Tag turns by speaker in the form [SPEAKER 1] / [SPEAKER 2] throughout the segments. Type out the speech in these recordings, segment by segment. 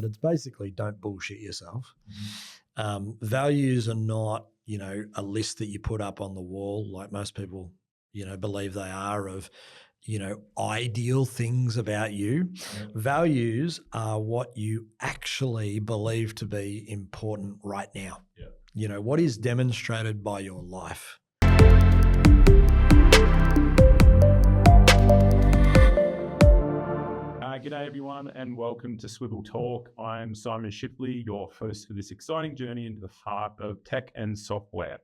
[SPEAKER 1] but it's basically don't bullshit yourself. Values are not, a list that you put up on the wall like most people, believe they are of, ideal things about you.
[SPEAKER 2] Yeah.
[SPEAKER 1] Values are what you actually believe to be important right now.
[SPEAKER 2] Yeah.
[SPEAKER 1] What is demonstrated by your life.
[SPEAKER 2] G'day everyone and welcome to SwivelTalk. I'm Simon Shipley, your host for this exciting journey into the heart of tech and software.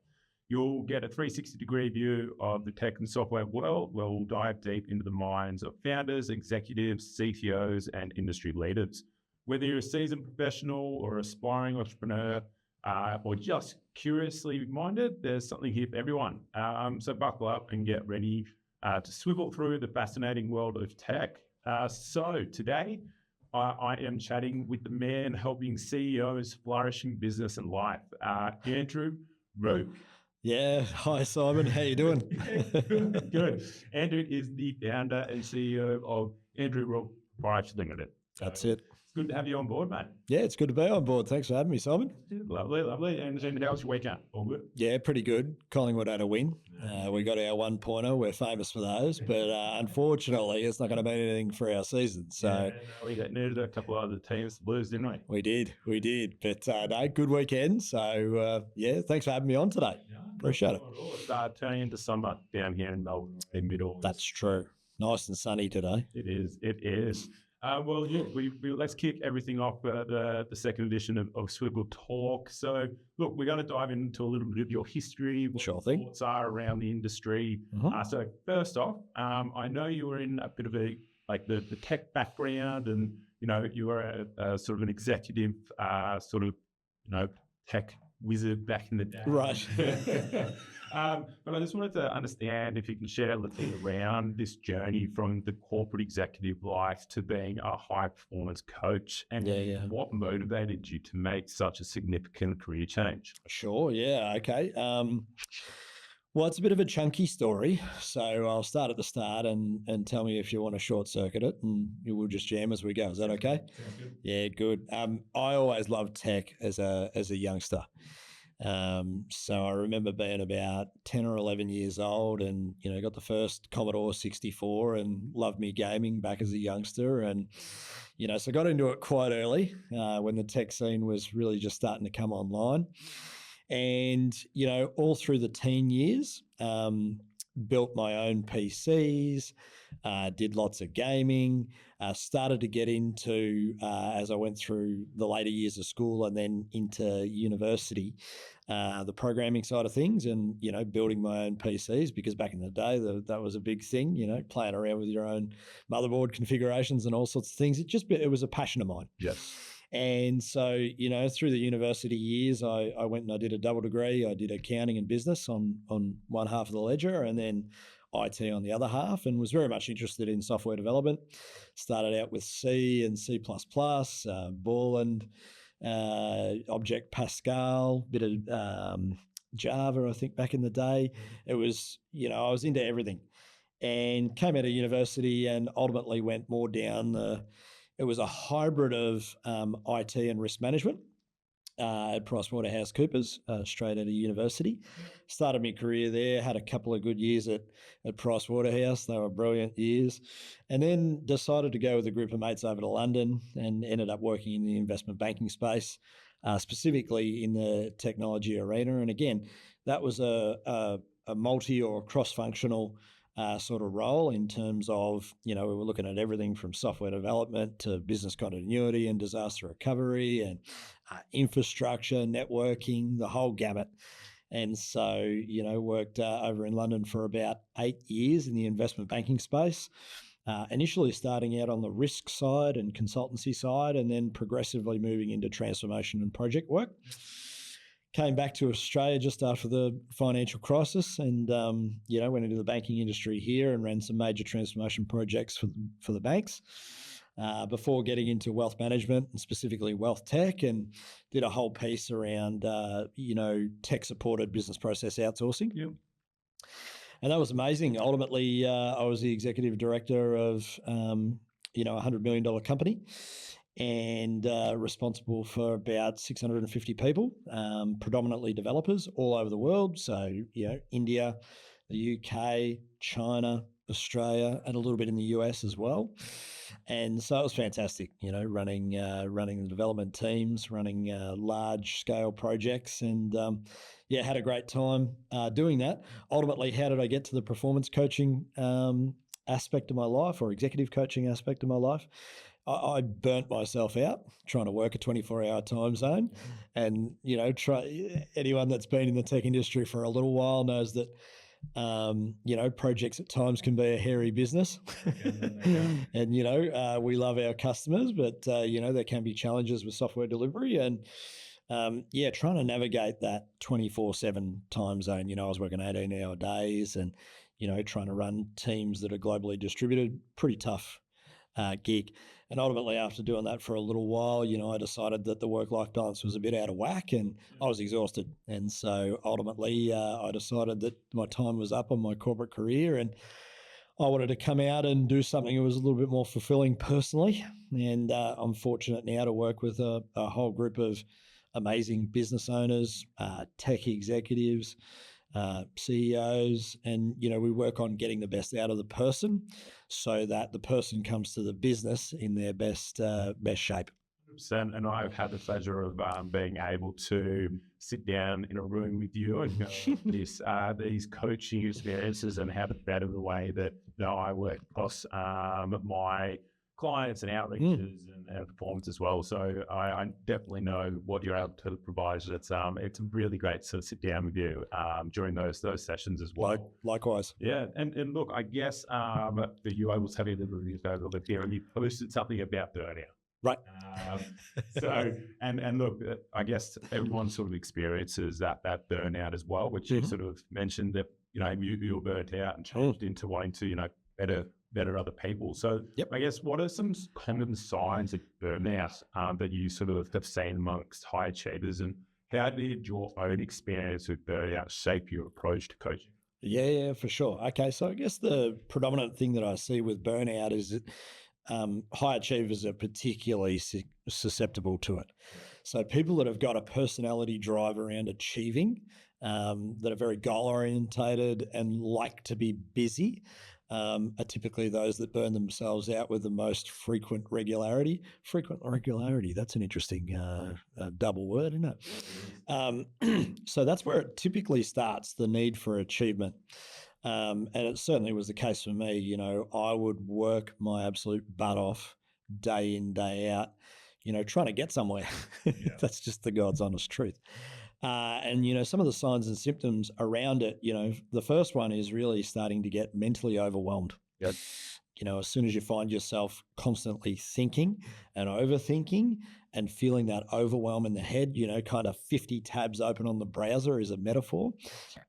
[SPEAKER 2] You'll get a 360-degree view of the tech and software world where we'll dive deep into the minds of founders, executives, CTOs, and industry leaders. Whether you're a seasoned professional or aspiring entrepreneur or just curiously minded, there's something here for everyone. So buckle up and get ready to swivel through the fascinating world of tech. So today, I am chatting with the man helping CEOs flourish in business and life, Andrew Rooke.
[SPEAKER 1] Yeah. Hi, Simon. How you doing?
[SPEAKER 2] Good. Andrew is the founder and CEO of Andrew Rooke Proprietary Limited.
[SPEAKER 1] That's it.
[SPEAKER 2] It's good to have you on board, mate.
[SPEAKER 1] Yeah, it's good to be on board. Thanks for having me, Simon.
[SPEAKER 2] Lovely, lovely. And how was your weekend? All good?
[SPEAKER 1] Yeah, pretty good. Collingwood had a win. We got our 1-pointer. We're famous for those, but unfortunately, it's not going to mean anything for our season. So
[SPEAKER 2] we needed a couple of other teams to lose, didn't we?
[SPEAKER 1] We did. But no, good weekend. So yeah, thanks for having me on today. Appreciate it.
[SPEAKER 2] It's turning into summer down here in Melbourne in mid-August.
[SPEAKER 1] That's true. Nice and sunny today.
[SPEAKER 2] It is. Well, yeah, let's kick everything off the second edition of SwivelTalk. So, look, we're going to dive into a little bit of your history, what your thoughts are around the industry. So, first off, I know you were in a bit of the tech background, and you were a sort of an executive, tech wizard back in the day.
[SPEAKER 1] Right.
[SPEAKER 2] But I just wanted to understand if you can share a little bit around this journey from the corporate executive life to being a high performance coach, and what motivated you to make such a significant career change.
[SPEAKER 1] Sure. Yeah. Okay. Well, it's a bit of a chunky story, so I'll start at the start and tell me if you want to short circuit it, and we'll just jam as we go. Is that okay?
[SPEAKER 2] Good.
[SPEAKER 1] Yeah, good. I always loved tech as a youngster. So I remember being about 10 or 11 years old and, got the first Commodore 64 and loved me gaming back as a youngster. And, so I got into it quite early when the tech scene was really just starting to come online. And, all through the teen years, built my own PCs, did lots of gaming, started to get into, as I went through the later years of school and then into university, the programming side of things and, building my own PCs, because back in the day, that was a big thing, playing around with your own motherboard configurations and all sorts of things. It was a passion of mine.
[SPEAKER 2] Yes.
[SPEAKER 1] And so, through the university years, I went and I did a double degree. I did accounting and business on one half of the ledger and then IT on the other half, and was very much interested in software development. Started out with C and C++, Boolean, Object Pascal, bit of Java, I think, back in the day. It was, I was into everything, and came out of university and ultimately went more down it was a hybrid of IT and risk management at PricewaterhouseCoopers, straight out of university. Started my career there, had a couple of good years at Pricewaterhouse. They were brilliant years. And then decided to go with a group of mates over to London and ended up working in the investment banking space, specifically in the technology arena. And again, that was a multi or cross-functional sort of role in terms of, we were looking at everything from software development to business continuity and disaster recovery and infrastructure, networking, the whole gamut. And so, worked over in London for about 8 years in the investment banking space, initially starting out on the risk side and consultancy side, and then progressively moving into transformation and project work. Came back to Australia just after the financial crisis and, went into the banking industry here and ran some major transformation projects for the banks before getting into wealth management and specifically wealth tech, and did a whole piece around, tech-supported business process outsourcing.
[SPEAKER 2] Yeah.
[SPEAKER 1] And that was amazing. Ultimately, I was the executive director of, a $100 million company. and responsible for about 650 people, predominantly developers all over the world. So, India, the UK, China, Australia, and a little bit in the US as well. And so it was fantastic, running the development teams, running large scale projects, and had a great time doing that. Ultimately, how did I get to the performance coaching aspect of my life, or executive coaching aspect of my life? I burnt myself out trying to work a 24-hour time zone. And, anyone that's been in the tech industry for a little while knows that, projects at times can be a hairy business. And, we love our customers, but, there can be challenges with software delivery. And, trying to navigate that 24/7 time zone. I was working 18-hour days and, trying to run teams that are globally distributed, pretty tough gig. And ultimately, after doing that for a little while, I decided that the work-life balance was a bit out of whack and I was exhausted. And so ultimately, I decided that my time was up on my corporate career and I wanted to come out and do something that was a little bit more fulfilling personally. And I'm fortunate now to work with a whole group of amazing business owners, tech executives, CEOs, and we work on getting the best out of the person so that the person comes to the business in their best shape.
[SPEAKER 2] And I've had the pleasure of being able to sit down in a room with you and go these coaching experiences and how to better the way that I work across my clients and outreaches and performance as well. So I definitely know what you're able to provide. It's really great to sit down with you during those sessions as well.
[SPEAKER 1] Likewise.
[SPEAKER 2] Yeah, and look, I guess that you, I was having a little bit over here, and you posted something about burnout.
[SPEAKER 1] Right.
[SPEAKER 2] So, and look, I guess everyone sort of experiences that burnout as well, which you sort of mentioned that, you were burnt out and changed into wanting to, better other people. So I guess what are some common signs of burnout that you sort of have seen amongst high achievers, and how did your own experience with burnout shape your approach to coaching?
[SPEAKER 1] Yeah, for sure. Okay, so I guess the predominant thing that I see with burnout is that high achievers are particularly susceptible to it. So people that have got a personality drive around achieving, that are very goal orientated and like to be busy, are typically those that burn themselves out with the most frequent regularity. Frequent regularity, that's an interesting double word, isn't it? So that's where it typically starts, the need for achievement. And it certainly was the case for me. I would work my absolute butt off day in, day out, trying to get somewhere. That's just the God's honest truth. And, some of the signs and symptoms around it, the first one is really starting to get mentally overwhelmed.
[SPEAKER 2] Yep.
[SPEAKER 1] As soon as you find yourself constantly thinking and overthinking and feeling that overwhelm in the head, kind of 50 tabs open on the browser is a metaphor.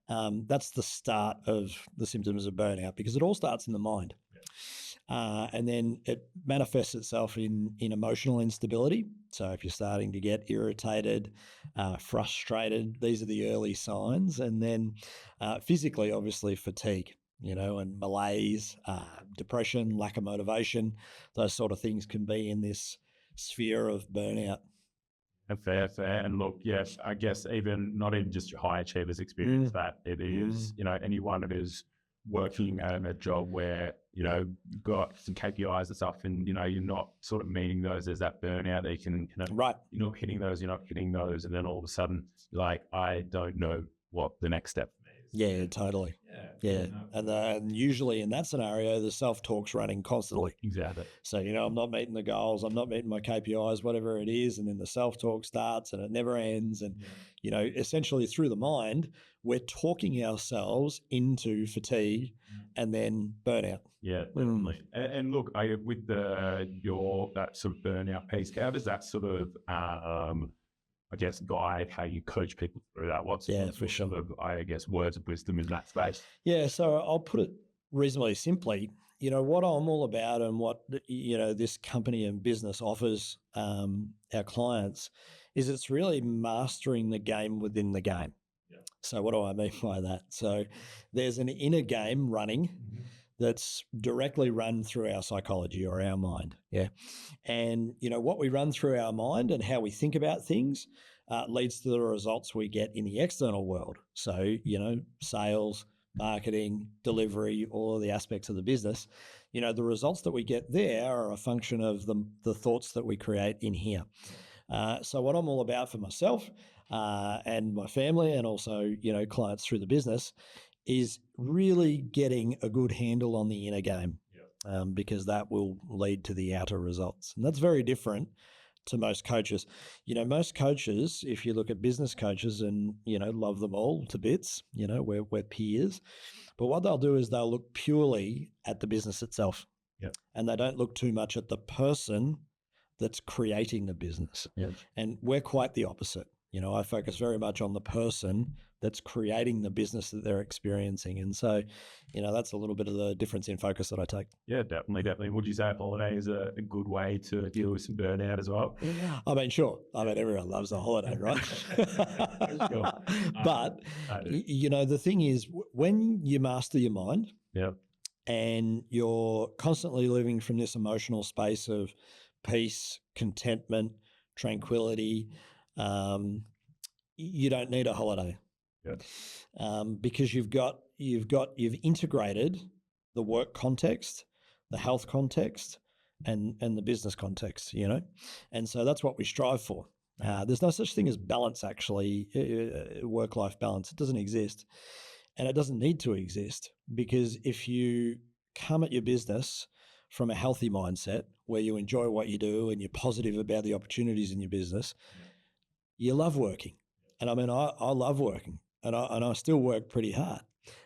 [SPEAKER 1] That's the start of the symptoms of burnout, because it all starts in the mind. And then it manifests itself in emotional instability. So if you're starting to get irritated, frustrated, these are the early signs. And then physically, obviously, fatigue, and malaise, depression, lack of motivation, those sort of things can be in this sphere of burnout.
[SPEAKER 2] Fair. And look, yes, I guess not even just your high achievers experience that. It is, anyone that is working at a job where, you've got some KPIs and stuff and, you're not sort of meeting those. There's that burnout that you can,
[SPEAKER 1] right.
[SPEAKER 2] You're not hitting those. And then all of a sudden, like, I don't know what the next step is.
[SPEAKER 1] Yeah, totally. Yeah. And usually in that scenario, the self-talk's running constantly.
[SPEAKER 2] Exactly.
[SPEAKER 1] So, I'm not meeting the goals, I'm not meeting my KPIs, whatever it is. And then the self-talk starts and it never ends. And, essentially through the mind, we're talking ourselves into fatigue and then burnout.
[SPEAKER 2] Yeah, definitely. And look, with that sort of burnout piece, how does that sort of, I guess, guide how you coach people through that? What's
[SPEAKER 1] for sure.
[SPEAKER 2] Sort of, I guess, words of wisdom in that space?
[SPEAKER 1] Yeah, so I'll put it reasonably simply. What I'm all about and what, this company and business offers our clients is it's really mastering the game within the game. Yeah. So what do I mean by that? So there's an inner game running that's directly run through our psychology or our mind. Yeah. And, what we run through our mind and how we think about things leads to the results we get in the external world. So, sales, marketing, delivery, all of the aspects of the business, the results that we get there are a function of the thoughts that we create in here. So what I'm all about for myself and my family and also, clients through the business is really getting a good handle on the inner game, because that will lead to the outer results. And that's very different to most coaches. Most coaches, if you look at business coaches and, love them all to bits, we're peers, but what they'll do is they'll look purely at the business itself. And they don't look too much at the person that's creating the business. And we're quite the opposite. I focus very much on the person that's creating the business that they're experiencing. And so, that's a little bit of the difference in focus that I take.
[SPEAKER 2] Yeah, definitely. Would you say a holiday is a good way to deal with some burnout as well?
[SPEAKER 1] I mean, sure. I mean, everyone loves a holiday, right? But, the thing is, when you master your mind and you're constantly living from this emotional space of peace, contentment, tranquility, you don't need a holiday. Because you've integrated the work context, the health context, and the business context, and so that's what we strive for. There's no such thing as balance, actually, work-life balance. It doesn't exist, and it doesn't need to exist, because if you come at your business from a healthy mindset where you enjoy what you do and you're positive about the opportunities in your business, you love working. And I mean, I love working. And I still work pretty hard,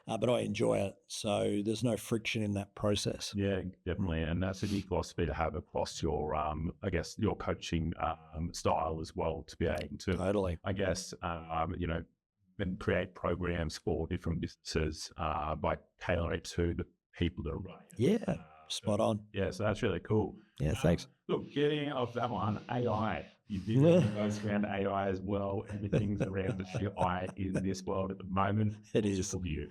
[SPEAKER 1] but I enjoy it. So there's no friction in that process.
[SPEAKER 2] Yeah, definitely. And that's a good philosophy to have across your, I guess, your coaching style as well, to be able to,
[SPEAKER 1] totally,
[SPEAKER 2] I guess, and create programs for different businesses by tailoring it to the people that are running it.
[SPEAKER 1] Yeah, spot on.
[SPEAKER 2] Yeah, so that's really cool.
[SPEAKER 1] Yeah, thanks.
[SPEAKER 2] Look, getting off that one, AI. You did goes around AI as well. Everything's around the AI in this world at the moment.
[SPEAKER 1] It is.
[SPEAKER 2] For you.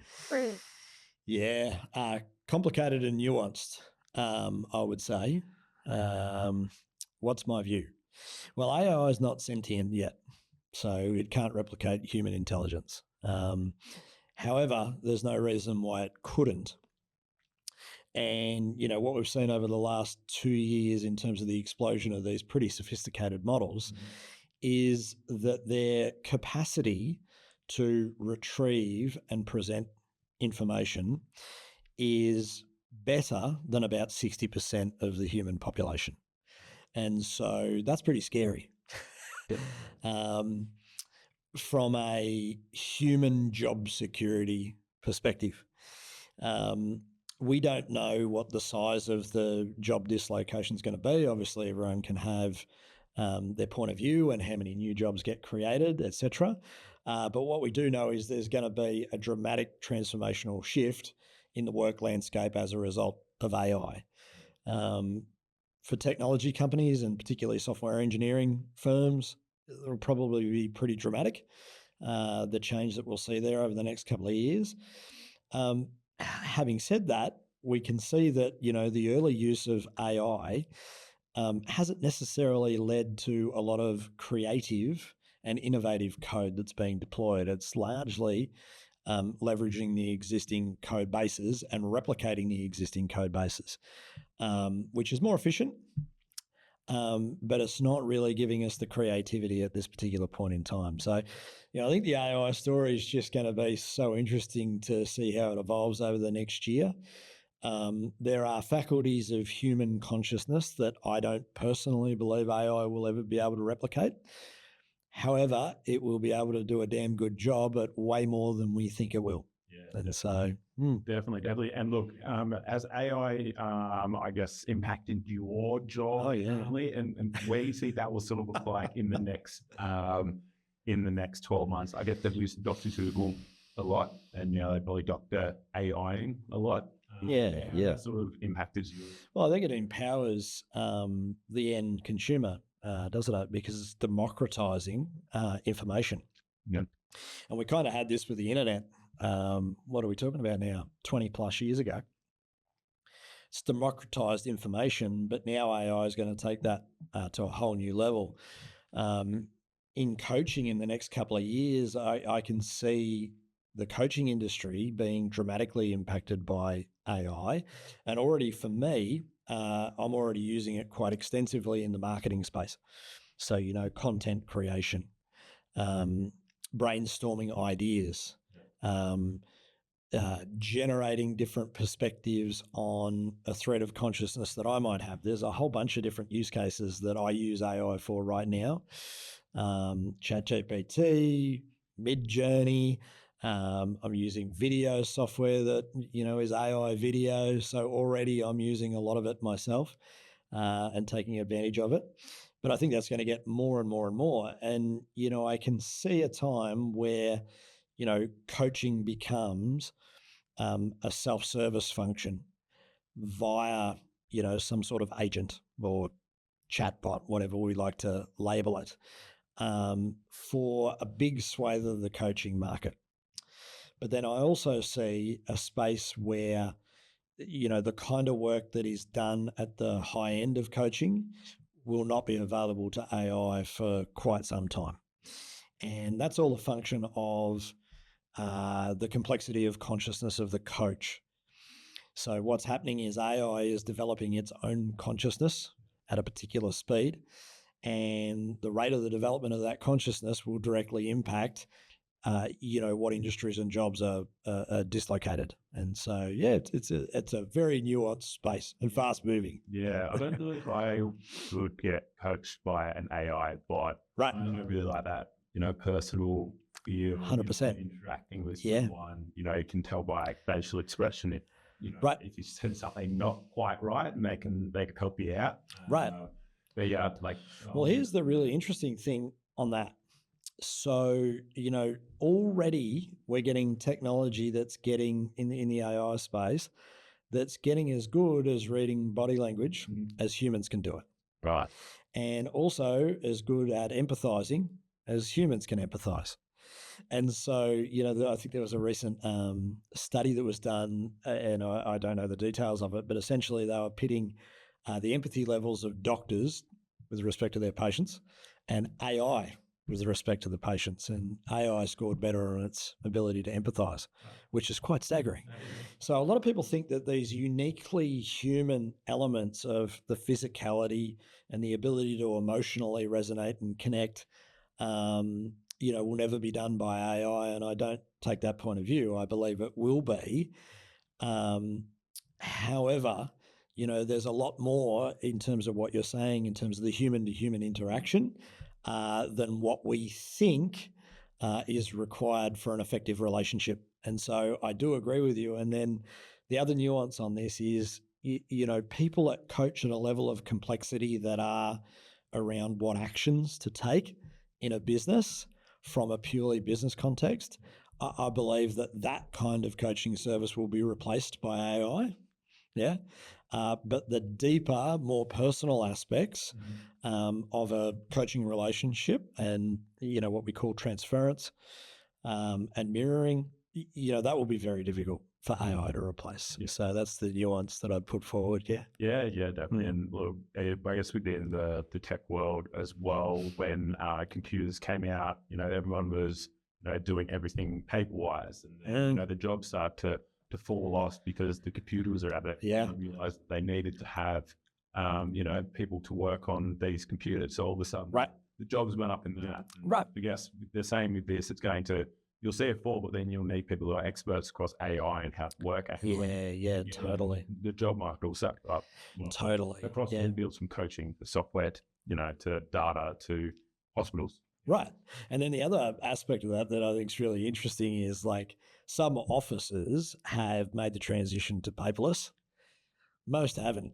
[SPEAKER 1] Yeah, complicated and nuanced, I would say. What's my view? Well, AI is not sentient yet, so it can't replicate human intelligence. However, there's no reason why it couldn't. And, what we've seen over the last 2 years in terms of the explosion of these pretty sophisticated models is that their capacity to retrieve and present information is better than about 60% of the human population. And so that's pretty scary. From a human job security perspective. We don't know what the size of the job dislocation is going to be. Obviously, everyone can have their point of view and how many new jobs get created, etc. But what we do know is there's going to be a dramatic transformational shift in the work landscape as a result of AI. For technology companies and particularly software engineering firms, it'll probably be pretty dramatic, the change that we'll see there over the next couple of years. Having said that, we can see that, the early use of AI hasn't necessarily led to a lot of creative and innovative code that's being deployed. It's largely leveraging the existing code bases and replicating the existing code bases, which is more efficient, but it's not really giving us the creativity at this particular point in time. So, I think the AI story is just going to be so interesting to see how it evolves over the next year. There are faculties of human consciousness that I don't personally believe AI will ever be able to replicate. However, it will be able to do a damn good job at way more than we think it will. Yeah, and so
[SPEAKER 2] definitely. And look, as AI, I guess, impacted your job, and where you see that will sort of look like in the next 12 months. I guess they've used Dr. Google a lot, and they probably Dr. AIing a lot. That sort of impacted you.
[SPEAKER 1] Well, I think it empowers the end consumer, doesn't it? Because it's democratizing information.
[SPEAKER 2] Yeah.
[SPEAKER 1] And we kind of had this with the internet. What are we talking about now? 20 plus years ago. it's democratized information, but now AI is going to take that to a whole new level. In coaching in the next couple of years, I can see the coaching industry being dramatically impacted by AI. And already for me, I'm already using it quite extensively in the marketing space. So, content creation, brainstorming ideas, generating different perspectives on a thread of consciousness that I might have. There's a whole bunch of different use cases that I use AI for right now. ChatGPT, Midjourney. I'm using video software that, is AI video. So already I'm using a lot of it myself and taking advantage of it. But I think that's going to get more and more and more. And, I can see a time where, coaching becomes a self-service function via, some sort of agent or chatbot, whatever we like to label it, for a big swathe of the coaching market. But then I also see a space where, the kind of work that is done at the high end of coaching will not be available to AI for quite some time. And that's all a function of the complexity of consciousness of the coach. So what's happening is AI is developing its own consciousness at a particular speed, and the rate of the development of that consciousness will directly impact, what industries and jobs are dislocated. And so, it's a very nuanced space and fast moving.
[SPEAKER 2] Yeah, I don't know if I would get coached by an AI bot.
[SPEAKER 1] Right.
[SPEAKER 2] I don't really like that, personal feel.
[SPEAKER 1] 100%.
[SPEAKER 2] Interacting with
[SPEAKER 1] Yeah.
[SPEAKER 2] someone, you can tell by facial expression if,
[SPEAKER 1] right.
[SPEAKER 2] if you said something not quite right, and they can help you out.
[SPEAKER 1] Right.
[SPEAKER 2] But yeah,
[SPEAKER 1] well, here's the really interesting thing on that. So, already we're getting technology that's getting in the AI space that's getting as good as reading body language as humans can do it.
[SPEAKER 2] Right.
[SPEAKER 1] And also as good at empathizing as humans can empathize. And so, I think there was a recent study that was done, and I don't know the details of it, but essentially they were pitting the empathy levels of doctors with respect to their patients and AI with respect to the patients. And AI scored better on its ability to empathize, which is quite staggering. So a lot of people think that these uniquely human elements of the physicality and the ability to emotionally resonate and connect will never be done by AI, and I don't take that point of view. I believe it will be. However, there's a lot more in terms of what you're saying in terms of the human-to-human interaction than what we think is required for an effective relationship. And so I do agree with you. And then the other nuance on this is, people that coach at a level of complexity that are around what actions to take in a business from a purely business context, I believe that kind of coaching service will be replaced by AI. Yeah. But the deeper, more personal aspects of a coaching relationship and, what we call transference and mirroring, that will be very difficult for AI to replace. Yeah. So that's the nuance that I'd put forward. Yeah.
[SPEAKER 2] Yeah, definitely. And look, I guess within the tech world as well, when computers came out, everyone was doing everything paper-wise, and then, the jobs start to fall off because the computers are at it.
[SPEAKER 1] Yeah.
[SPEAKER 2] And realized they needed to have, people to work on these computers. So all of a sudden, the jobs went up in that.
[SPEAKER 1] Right.
[SPEAKER 2] I guess the same with this, you'll see it fall, but then you'll need people who are experts across AI and how to work at it.
[SPEAKER 1] Yeah, totally.
[SPEAKER 2] The job market will suck up.
[SPEAKER 1] Totally.
[SPEAKER 2] Across all fields, from coaching, to software, to data, to hospitals.
[SPEAKER 1] Right. And then the other aspect of that I think is really interesting is some offices have made the transition to paperless. Most haven't.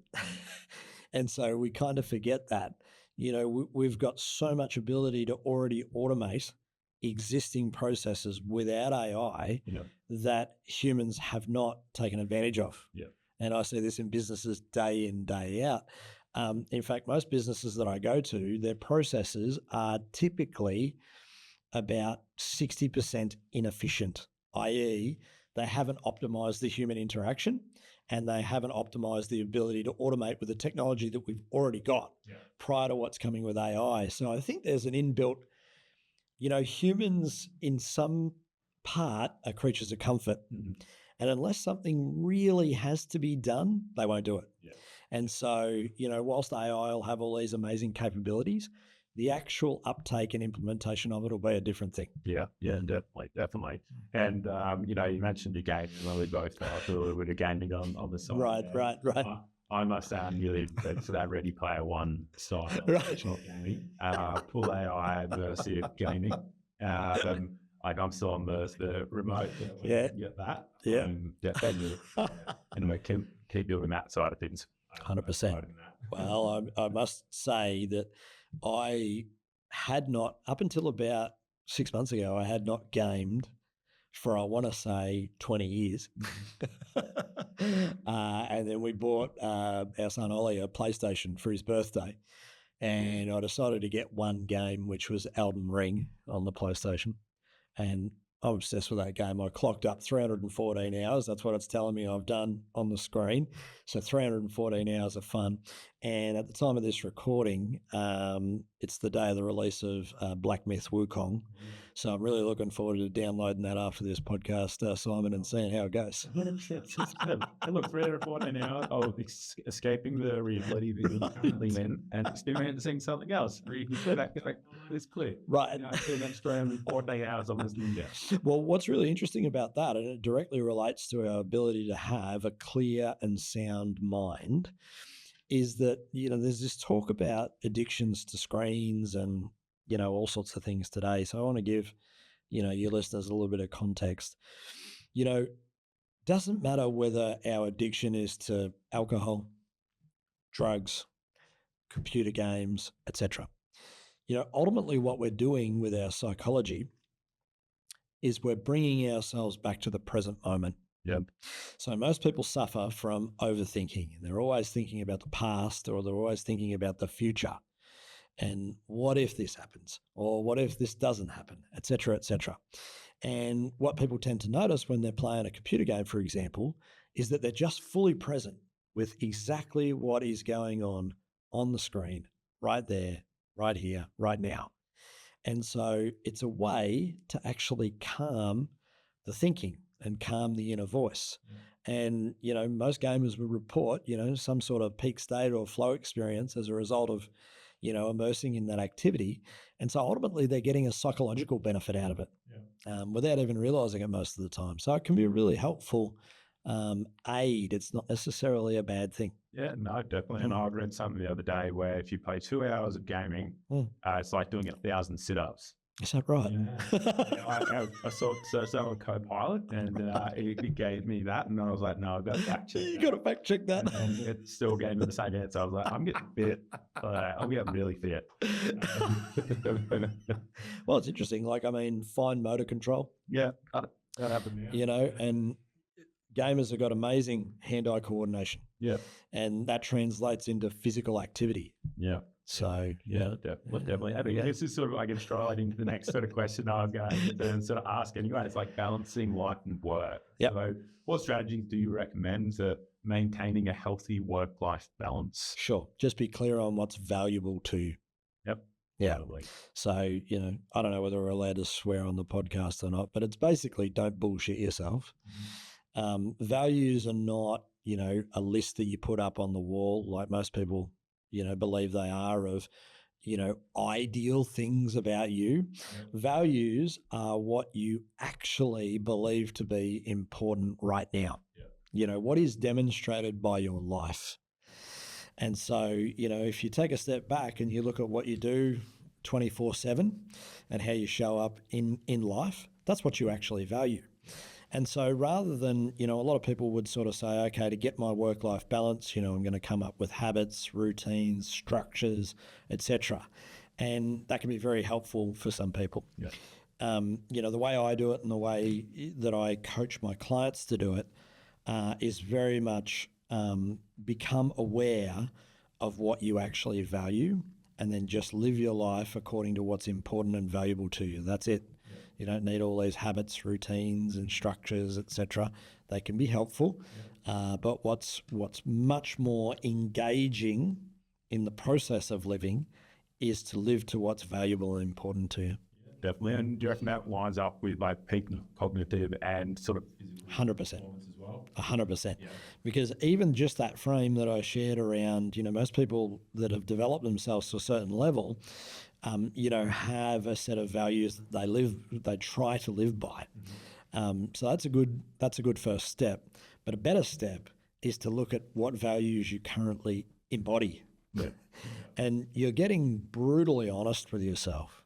[SPEAKER 1] And so we kind of forget that, we've got so much ability to already automate existing processes without AI that humans have not taken advantage of.
[SPEAKER 2] Yeah.
[SPEAKER 1] And I see this in businesses day in, day out. In fact, most businesses that I go to, their processes are typically about 60% inefficient, i.e., they haven't optimized the human interaction, and they haven't optimized the ability to automate with the technology that we've already got prior to what's coming with AI. So I think there's an inbuilt, humans in some part are creatures of comfort. And unless something really has to be done, they won't do it. And so, whilst AI will have all these amazing capabilities, the actual uptake and implementation of it will be a different thing.
[SPEAKER 2] Yeah, definitely. And, you mentioned your gaming, we both do a little bit of gaming on the side.
[SPEAKER 1] Right.
[SPEAKER 2] I must say I'm really for that Ready Player One style of gaming, full AI immersive gaming. I'm still on the remote. Get that. Definitely. Anyway, keep doing that side of things.
[SPEAKER 1] 100%. Well, I must say that I had not, up until about 6 months ago, I had not gamed for, I want to say, 20 years. And then we bought our son Ollie a PlayStation for his birthday. And I decided to get one game, which was Elden Ring on the PlayStation. And I'm obsessed with that game. I clocked up 314 hours. That's what it's telling me I've done on the screen. So 314 hours of fun. And at the time of this recording, it's the day of the release of Black Myth Wukong. So I'm really looking forward to downloading that after this podcast, Simon, and seeing how it goes.
[SPEAKER 2] I look 314 hours of escaping the reality that you're currently in and experiencing something else. It's clear.
[SPEAKER 1] Right.
[SPEAKER 2] I spend that 314 hours on this new.
[SPEAKER 1] Well, what's really interesting about that, and it directly relates to our ability to have a clear and sound mind, is that, there's this talk about addictions to screens and, all sorts of things today. So I want to give, your listeners a little bit of context. Doesn't matter whether our addiction is to alcohol, drugs, computer games, etc. Ultimately what we're doing with our psychology is we're bringing ourselves back to the present moment. So most people suffer from overthinking. They're always thinking about the past, or they're always thinking about the future. And what if this happens? Or what if this doesn't happen? Et cetera, et cetera. And what people tend to notice when they're playing a computer game, for example, is that they're just fully present with exactly what is going on the screen, right there, right here, right now. And so it's a way to actually calm the thinking and calm the inner voice. And, most gamers will report, some sort of peak state or flow experience as a result of, immersing in that activity. And so ultimately they're getting a psychological benefit out of it without even realizing it most of the time. So it can be a really helpful aid. It's not necessarily a bad thing.
[SPEAKER 2] Yeah, no, definitely. And I read something the other day where if you play 2 hours of gaming, it's like doing 1,000 sit-ups.
[SPEAKER 1] Is that right?
[SPEAKER 2] I saw someone Copilot, and he gave me that, and I was like, no, I've got to fact check.
[SPEAKER 1] You got to fact check that.
[SPEAKER 2] And it still gave me the same answer. I was like, I'm getting fit. I'm getting really fit.
[SPEAKER 1] Well, it's interesting. Fine motor control.
[SPEAKER 2] Yeah, that happened.
[SPEAKER 1] And gamers have got amazing hand-eye coordination.
[SPEAKER 2] Yeah.
[SPEAKER 1] And that translates into physical activity.
[SPEAKER 2] Yeah.
[SPEAKER 1] So,
[SPEAKER 2] definitely. I think this is sort of, I guess, straight into the next sort of question I was going to sort of ask anyway. It's like balancing life and work.
[SPEAKER 1] Yep.
[SPEAKER 2] So what strategies do you recommend to maintaining a healthy work-life balance?
[SPEAKER 1] Sure. Just be clear on what's valuable to you.
[SPEAKER 2] Yep.
[SPEAKER 1] Yeah.
[SPEAKER 2] Totally.
[SPEAKER 1] So, I don't know whether we're allowed to swear on the podcast or not, but it's basically don't bullshit yourself. Values are not, a list that you put up on the wall like most people believe they are of, ideal things about you. Values are what you actually believe to be important right now. What is demonstrated by your life. And so, if you take a step back and you look at what you do 24/7 and how you show up in life, that's what you actually value. And so rather than, a lot of people would sort of say, okay, to get my work-life balance, I'm going to come up with habits, routines, structures, etc. And that can be very helpful for some people.
[SPEAKER 2] Yeah.
[SPEAKER 1] The way I do it and the way that I coach my clients to do it is very much become aware of what you actually value and then just live your life according to what's important and valuable to you. That's it. You don't need all these habits, routines, and structures, etc. They can be helpful, but what's much more engaging in the process of living is to live to what's valuable and important to you.
[SPEAKER 2] Definitely. And do you reckon that lines up with like peak cognitive and sort of physical
[SPEAKER 1] 100%.
[SPEAKER 2] performance as well?
[SPEAKER 1] 100%. Because even just that frame that I shared around, most people that have developed themselves to a certain level, have a set of values that they try to live by. So that's a good first step. But a better step is to look at what values you currently embody.
[SPEAKER 2] Yeah.
[SPEAKER 1] And you're getting brutally honest with yourself.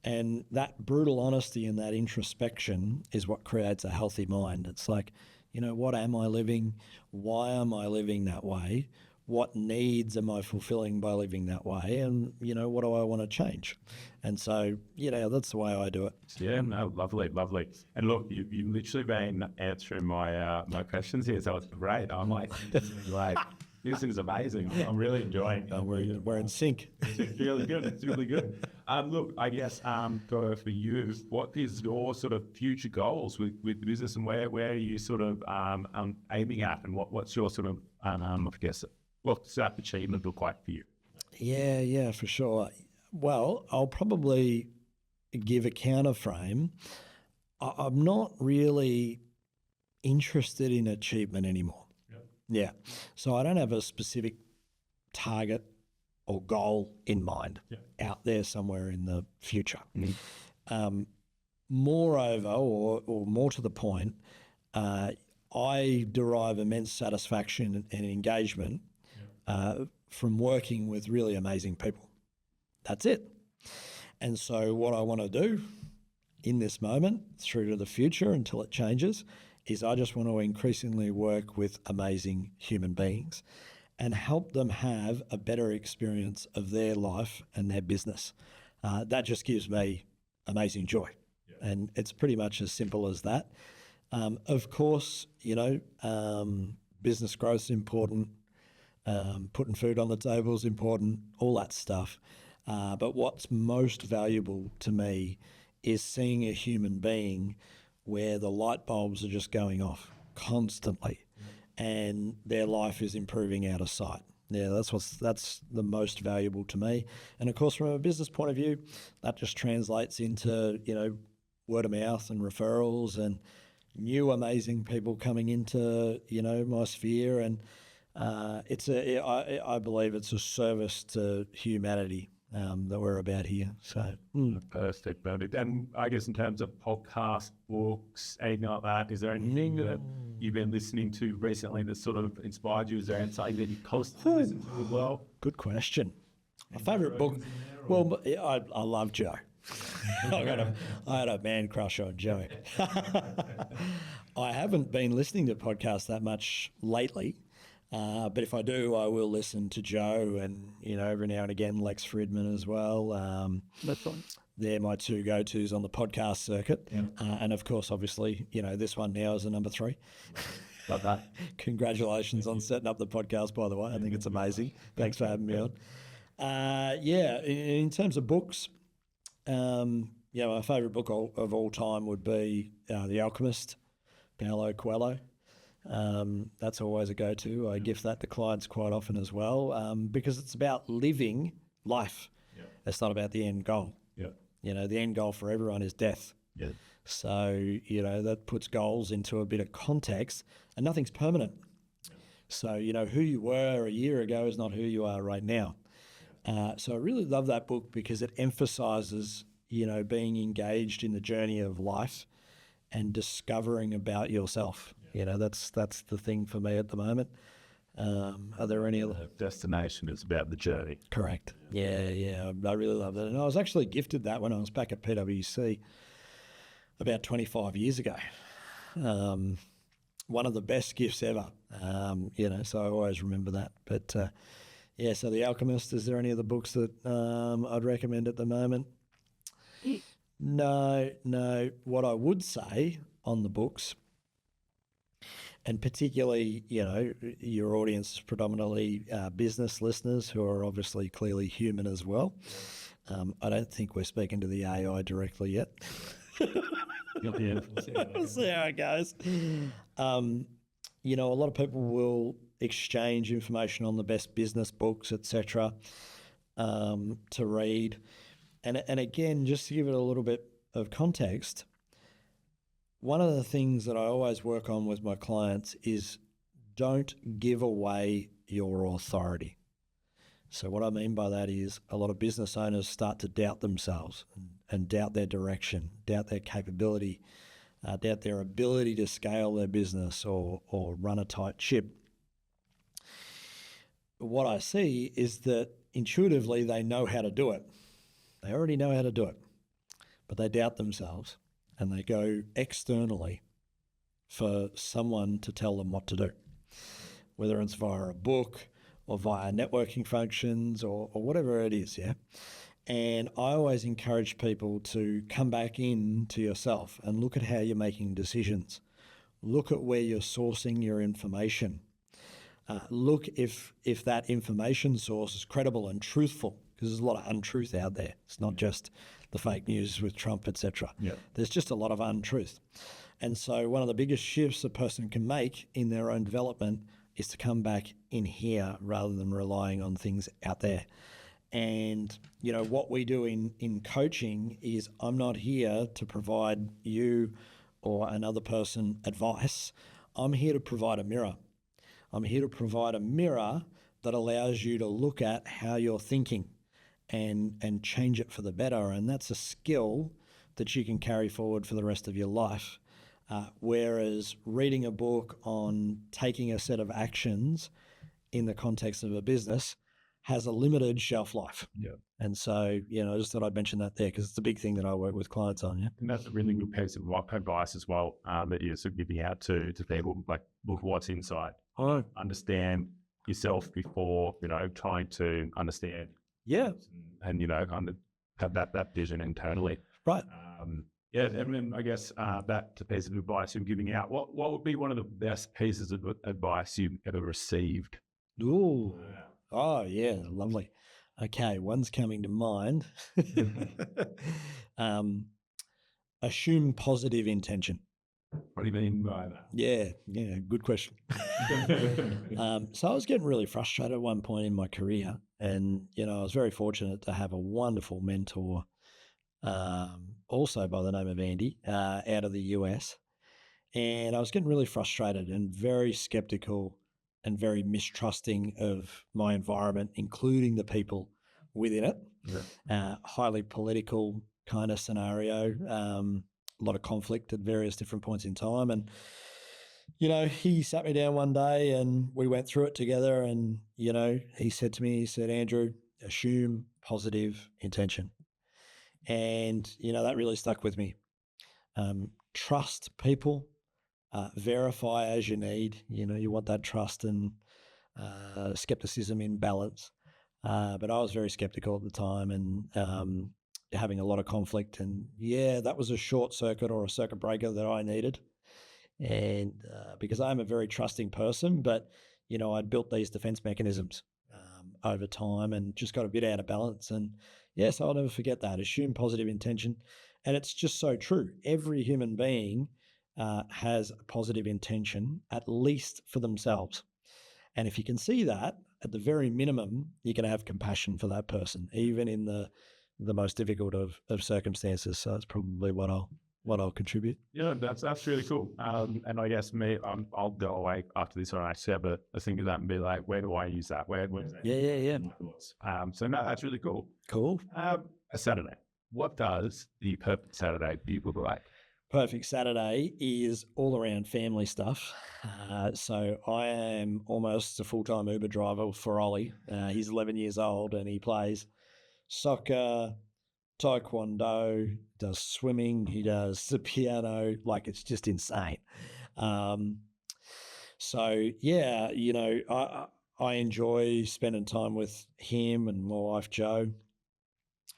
[SPEAKER 1] And that brutal honesty and that introspection is what creates a healthy mind. It's like, what am I living? Why am I living that way? What needs am I fulfilling by living that way? And, what do I want to change? And so, that's the way I do it.
[SPEAKER 2] Yeah, no, lovely. And look, you've literally been answering my my questions here, so it's great. I'm like, this is amazing. I'm really enjoying it.
[SPEAKER 1] We're in sync.
[SPEAKER 2] It's really good. It's really good. Look, I guess for you, what is your sort of future goals with the business, and where are you sort of aiming at, and what's your sort of I guess what's that achievement look like for you?
[SPEAKER 1] Yeah, for sure. Well, I'll probably give a counter frame. I'm not really interested in achievement anymore. Yeah. So I don't have a specific target or goal in mind out there somewhere in the future. Moreover, or more to the point, I derive immense satisfaction and engagement from working with really amazing people. That's it. And so what I want to do in this moment through to the future until it changes is I just want to increasingly work with amazing human beings and help them have a better experience of their life and their business. That just gives me amazing joy. And it's pretty much as simple as that. Of course, business growth is important. Putting food on the table is important, all that stuff. But what's most valuable to me is seeing a human being where the light bulbs are just going off constantly and their life is improving out of sight. Yeah, that's the most valuable to me. And of course, from a business point of view, that just translates into, word of mouth and referrals and new amazing people coming into, my sphere. And I believe it's a service to humanity that we're about here. So
[SPEAKER 2] Perfect. And I guess in terms of podcasts, books, anything like that, is there anything that you've been listening to recently that sort of inspired you? Is there anything that you constantly listen to as well?
[SPEAKER 1] Good question. My favourite book, well, I love Joe. I had a man crush on Joe. I haven't been listening to podcasts that much lately. But if I do, I will listen to Joe and, every now and again, Lex Fridman as well.
[SPEAKER 2] That's fine.
[SPEAKER 1] They're my two go-tos on the podcast circuit. Yeah. And of course, obviously, this one now is a number 3.
[SPEAKER 2] Love that.
[SPEAKER 1] Congratulations on setting up the podcast, by the way. I think it's amazing. Thanks for having me on. In terms of books, my favourite book of all time would be The Alchemist, Paulo Coelho. That's always a go-to. I gift that to clients quite often as well, because it's about living life. Yeah. It's not about the end goal. Yeah. The end goal for everyone is death. Yeah. So, that puts goals into a bit of context, and nothing's permanent. Yeah. So, who you were a year ago is not who you are right now. Yeah. So I really love that book because it emphasizes, being engaged in the journey of life and discovering about yourself. That's the thing for me at the moment. Are there any other?
[SPEAKER 2] Destination is about the journey.
[SPEAKER 1] Correct. Yeah. I really love that. And I was actually gifted that when I was back at PwC about 25 years ago. One of the best gifts ever, so I always remember that. But so The Alchemist, is there any other books that I'd recommend at the moment? No. What I would say on the books, and particularly, your audience is predominantly business listeners who are obviously clearly human as well. I don't think we're speaking to the AI directly yet.
[SPEAKER 2] Yeah.
[SPEAKER 1] We'll see how it goes. A lot of people will exchange information on the best business books, etc., to read. And again, just to give it a little bit of context, one of the things that I always work on with my clients is don't give away your authority. So what I mean by that is a lot of business owners start to doubt themselves and doubt their direction, doubt their capability, doubt their ability to scale their business or run a tight ship. What I see is that intuitively they know how to do it. They already know how to do it, but they doubt themselves and they go externally for someone to tell them what to do, whether it's via a book or via networking functions or whatever it is, yeah? And I always encourage people to come back in to yourself and look at how you're making decisions. Look at where you're sourcing your information. Look if that information source is credible and truthful, because there's a lot of untruth out there. It's not just the fake news with Trump, etc.
[SPEAKER 2] Yeah.
[SPEAKER 1] There's just a lot of untruth. And so one of the biggest shifts a person can make in their own development is to come back in here rather than relying on things out there. And, what we do in coaching is I'm not here to provide you or another person advice. I'm here to provide a mirror. I'm here to provide a mirror that allows you to look at how you're thinking and change it for the better. And that's a skill that you can carry forward for the rest of your life. Whereas reading a book on taking a set of actions in the context of a business has a limited shelf life.
[SPEAKER 2] Yeah.
[SPEAKER 1] And so, I just thought I'd mention that there because it's a big thing that I work with clients on. Yeah.
[SPEAKER 2] And that's a really good piece of advice as well, that you're sort of giving out to people, like look what's inside.
[SPEAKER 1] Oh.
[SPEAKER 2] Understand yourself before, trying to understand.
[SPEAKER 1] Yeah.
[SPEAKER 2] And, have that vision internally.
[SPEAKER 1] Right.
[SPEAKER 2] Yeah, and then I guess that piece of advice you're giving out, what would be one of the best pieces of advice you've ever received?
[SPEAKER 1] Ooh. Oh, yeah, lovely. Okay, one's coming to mind. Assume positive intention.
[SPEAKER 2] What do you mean by that?
[SPEAKER 1] Yeah, good question. So I was getting really frustrated at one point in my career, and I was very fortunate to have a wonderful mentor, also by the name of Andy, out of the US. And I was getting really frustrated and very skeptical and very mistrusting of my environment, including the people within it.
[SPEAKER 2] Yeah.
[SPEAKER 1] Highly political kind of scenario, a lot of conflict at various different points in time. And, he sat me down one day and we went through it together. And, he said to me, Andrew, assume positive intention. And, that really stuck with me. Trust people. Verify as you need. You want that trust and skepticism in balance. But I was very skeptical at the time and having a lot of conflict. And that was a short circuit or a circuit breaker that I needed. And because I'm a very trusting person, but I'd built these defense mechanisms over time and just got a bit out of balance. And yes, I'll never forget that. Assume positive intention. And it's just so true. Every human being has a positive intention, at least for themselves. And if you can see that, at the very minimum, you can have compassion for that person, even in the most difficult of circumstances. So that's probably what I'll contribute.
[SPEAKER 2] Yeah, that's really cool. And I guess I'll go away after this one. I actually have a think of that and be like, where do I use that? Where's that?
[SPEAKER 1] Yeah.
[SPEAKER 2] So no, that's really cool.
[SPEAKER 1] Cool.
[SPEAKER 2] A Saturday. What does the perfect Saturday for you look like?
[SPEAKER 1] Perfect Saturday is all around family stuff. So I am almost a full-time Uber driver for Ollie. He's 11 years old and he plays soccer, taekwondo, does swimming, he does the piano, like it's just insane. So yeah, I enjoy spending time with him and my wife Jo,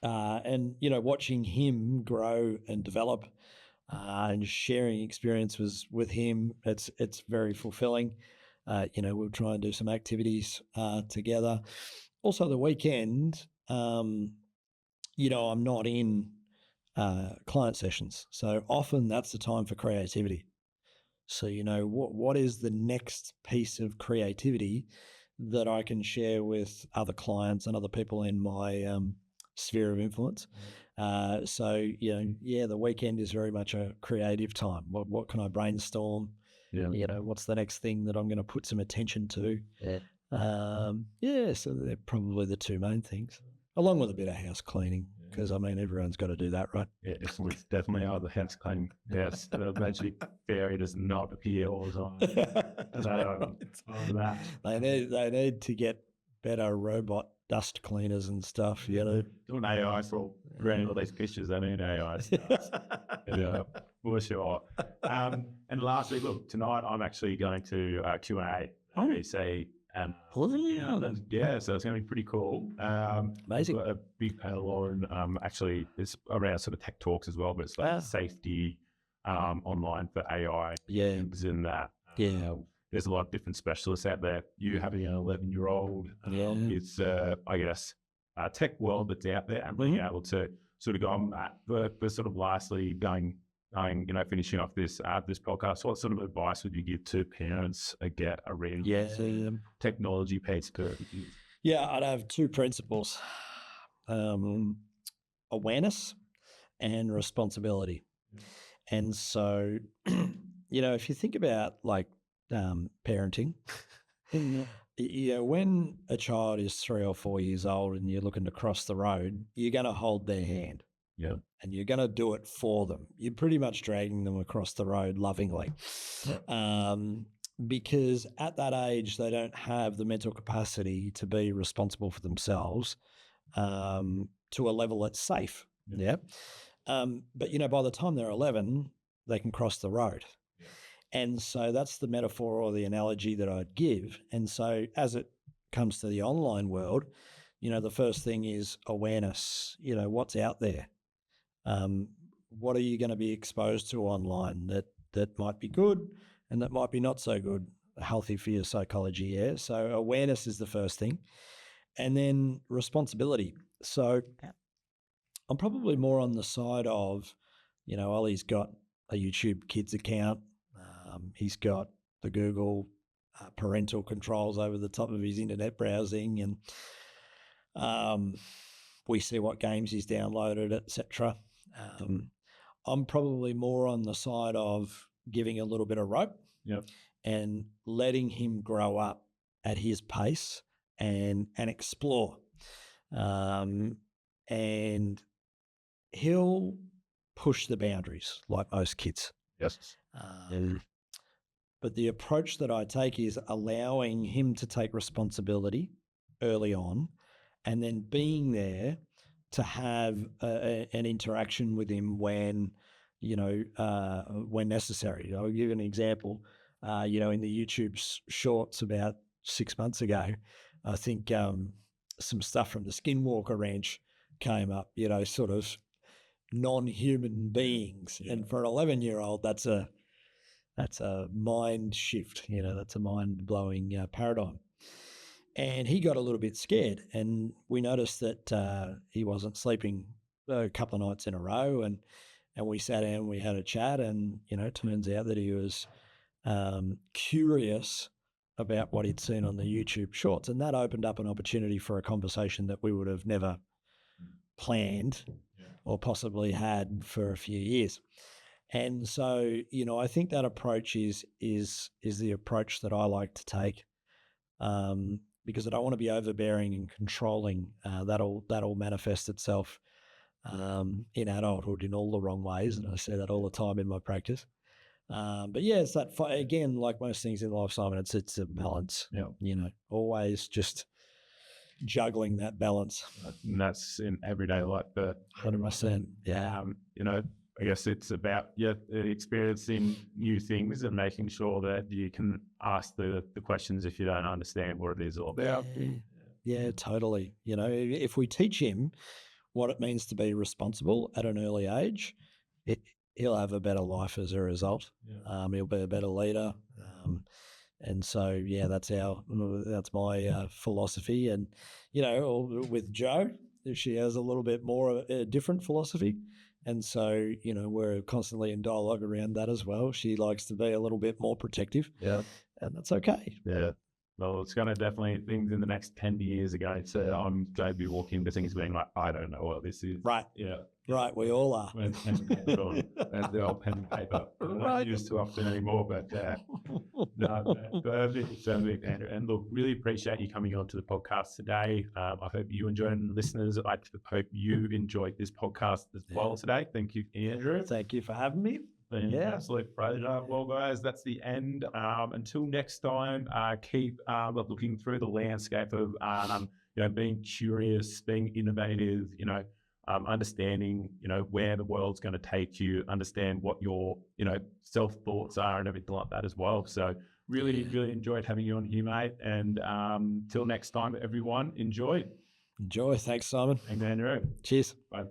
[SPEAKER 1] and watching him grow and develop, and sharing experiences with him. It's very fulfilling. We'll try and do some activities together. Also, the weekend, I'm not in client sessions. So often that's the time for creativity. So, what is the next piece of creativity that I can share with other clients and other people in my sphere of influence? So, the weekend is very much a creative time. What can I brainstorm?
[SPEAKER 2] Yeah.
[SPEAKER 1] What's the next thing that I'm going to put some attention to? So they're probably the two main things, along with a bit of house cleaning, because everyone's got to do that, right?
[SPEAKER 2] Yeah, it's definitely are the house cleaning. Yes, the magic fairy does not appear all the time.
[SPEAKER 1] They need to get better robot dust cleaners and stuff,
[SPEAKER 2] Doing AI for around all these pictures, they need AI stuff. Yeah, for sure. And lastly, look, tonight I'm actually going to Q&A ABC. Yeah, so it's going to be pretty cool.
[SPEAKER 1] Amazing.
[SPEAKER 2] We've got a big panel on, actually, it's around sort of tech talks as well, but it's like safety online for AI.
[SPEAKER 1] Yeah.
[SPEAKER 2] In that.
[SPEAKER 1] Yeah.
[SPEAKER 2] There's a lot of different specialists out there. You having an 11-year-old, it's, I guess, a tech world that's out there and being able to sort of go on that. But sort of lastly, finishing off this podcast, what sort of advice would you give to parents around technology piece?
[SPEAKER 1] Yeah, I'd have two principles: awareness and responsibility. And so, if you think about like parenting, when a child is 3 or 4 years old and you're looking to cross the road, you're going to hold their hand.
[SPEAKER 2] Yeah.
[SPEAKER 1] And you're going to do it for them. You're pretty much dragging them across the road lovingly. Because at that age, they don't have the mental capacity to be responsible for themselves to a level that's safe. Yeah. But, by the time they're 11, they can cross the road. Yeah. And so that's the metaphor or the analogy that I'd give. And so as it comes to the online world, the first thing is awareness. What's out there? What are you going to be exposed to online that might be good and that might be not so good, healthy for your psychology? Yeah. So awareness is the first thing. And then responsibility. So I'm probably more on the side of, Ollie's got a YouTube Kids account. He's got the Google parental controls over the top of his internet browsing, and we see what games he's downloaded, etc. I'm probably more on the side of giving a little bit of rope and letting him grow up at his pace and explore. And he'll push the boundaries like most kids.
[SPEAKER 2] Yes.
[SPEAKER 1] But the approach that I take is allowing him to take responsibility early on and then being there to have an interaction with him when necessary. I'll give you an example. In the YouTube shorts about 6 months ago, I think some stuff from the Skinwalker Ranch came up, sort of non-human beings. Yeah. And for an 11-year-old, that's a mind shift, that's a mind-blowing paradigm. And he got a little bit scared, and we noticed that he wasn't sleeping a couple of nights in a row, and we sat down and we had a chat, and, it turns out that he was curious about what he'd seen on the YouTube shorts, and that opened up an opportunity for a conversation that we would have never planned or possibly had for a few years. And so, I think that approach is the approach that I like to take, because I don't want to be overbearing and controlling. That'll manifest itself in adulthood in all the wrong ways, and I say that all the time in my practice. But yeah, it's that again, like most things in life, Simon. It's a balance.
[SPEAKER 2] Yeah.
[SPEAKER 1] Always just juggling that balance.
[SPEAKER 2] And that's in everyday life.
[SPEAKER 1] 100%. Yeah.
[SPEAKER 2] I guess it's about experiencing new things and making sure that you can ask the questions if you don't understand what it is all about.
[SPEAKER 1] Yeah, totally. If we teach him what it means to be responsible at an early age, he'll have a better life as a result. Yeah. He'll be a better leader. And so, that's my philosophy. And, with Jo, she has a little bit more a different philosophy. And so, we're constantly in dialogue around that as well. She likes to be a little bit more protective.
[SPEAKER 2] Yeah.
[SPEAKER 1] And that's okay.
[SPEAKER 2] Yeah. Well, it's going to definitely, things in the next 10 years ago, so I'm going to be walking into things being like, I don't know what this is.
[SPEAKER 1] Right.
[SPEAKER 2] Yeah.
[SPEAKER 1] Right. We all are.
[SPEAKER 2] When pen and paper on, and the old pen and paper. Not
[SPEAKER 1] Right.
[SPEAKER 2] used too often anymore, but no, perfect, Andrew. And look, really appreciate you coming on to the podcast today. I hope you enjoyed, and listeners, I hope you enjoyed this podcast as well today. Thank you, Andrew.
[SPEAKER 1] Thank you for having me.
[SPEAKER 2] Yeah, absolute pleasure. Well, guys, that's the end. Until next time, keep looking through the landscape of being curious, being innovative. Understanding where the world's going to take you. Understand what your self thoughts are and everything like that as well. So really, really enjoyed having you on here, mate. And till next time, everyone, enjoy.
[SPEAKER 1] Enjoy. Thanks, Simon.
[SPEAKER 2] Thanks, Andrew.
[SPEAKER 1] Cheers.
[SPEAKER 2] Bye.